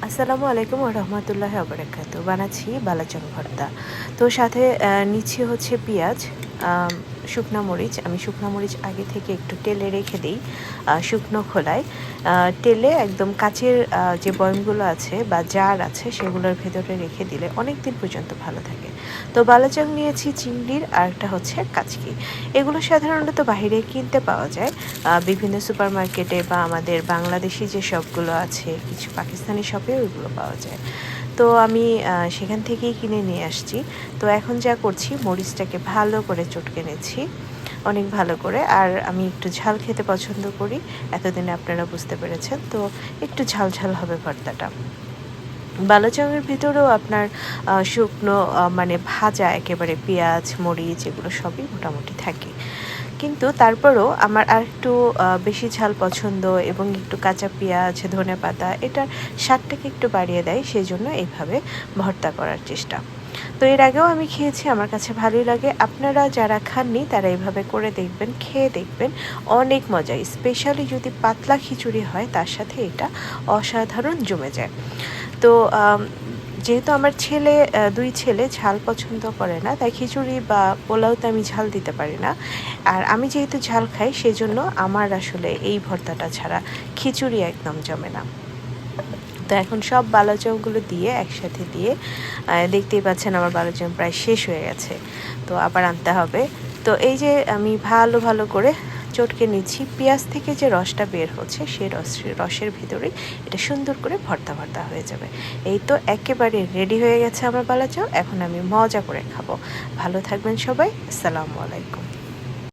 আসসালামু আলাইকুম ওয়া রাহমাতুল্লাহি ওয়া বারাকাতুহু। বানাচ্ছি বালাচান ভর্তা। তো সাথে নিচ্ছি হচ্ছে পেঁয়াজ, শুকনা মরিচ। আমি শুকনা মরিচ আগে থেকে একটু তেলে রেখে দিই শুকনো খোলায়। তেলে একদম কাঁচের যে বয়ামগুলো আছে বা জার আছে সেগুলোর ভেতরে রেখে দিলে অনেক দিন পর্যন্ত ভালো থাকে। তো বালাচাং নিয়েছি চিংড়ির, আর একটা হচ্ছে কাচকি। এগুলো সাধারণত বাহিরে কিনতে পাওয়া যায় বিভিন্ন সুপার মার্কেটে, বা আমাদের বাংলাদেশি যে শপগুলো আছে, কিছু পাকিস্তানি শপেও এগুলো পাওয়া যায়। তো আমি সেখান থেকেই কিনে নিয়ে আসছি। তো এখন যা করছি, মরিচটাকে ভালো করে চটকে নিচ্ছি অনেক ভালো করে। আর আমি একটু ঝাল খেতে পছন্দ করি, এতদিনে আপনারা বুঝতে পেরেছেন। তো একটু ঝাল ঝাল হবে ভর্তাটা। বালাচাঙের ভিতরেও আপনার শুকনো মানে ভাজা একেবারে পেঁয়াজ মরিচ এগুলো সবই মোটামুটি থাকে, কিন্তু তারপরও আমার আর একটু বেশি ঝাল পছন্দ, এবং একটু কাঁচা পেঁয়াজ ধনেপাতা এটার স্বাদটাকে একটু বাড়িয়ে দেয়, সেই জন্য এইভাবে ভর্তা করার চেষ্টা। তো এর আগেও আমি খেয়েছি, আমার কাছে ভালোই লাগে। আপনারা যারা খাননি তারা এইভাবে করে দেখবেন, খেয়ে দেখবেন, অনেক মজা। স্পেশালি যদি পাতলা খিচুড়ি হয় তার সাথে এটা অসাধারণ জমে যায়। তো যেহেতু আমার দুই ছেলে ঝাল পছন্দ করে না, তাই খিচুড়ি বা পোলাওতে আমি ঝাল দিতে পারি না। আর আমি যেহেতু ঝাল খাই, সেজন্য আমার আসলে এই ভর্তাটা ছাড়া খিচুড়ি একদম জমে না। তো এখন সব বালাচাওগুলো দিয়ে একসাথে দিয়ে দেখতেই পাচ্ছেন আমার বালাচাও প্রায় শেষ হয়ে গেছে, তো আবার আনতে হবে। তো এই যে আমি ভালো করে চটকে নিচ্ছি, পেঁয়াজ থেকে যে রসটা বের হচ্ছে সেই রসের ভিতরেই এটা সুন্দর করে ভর্তা হয়ে যাবে। এই তো একেবারে রেডি হয়ে গেছে আমার বালাচাও। এখন আমি মজা করে খাবো। ভালো থাকবেন সবাই। আসসালামু আলাইকুম।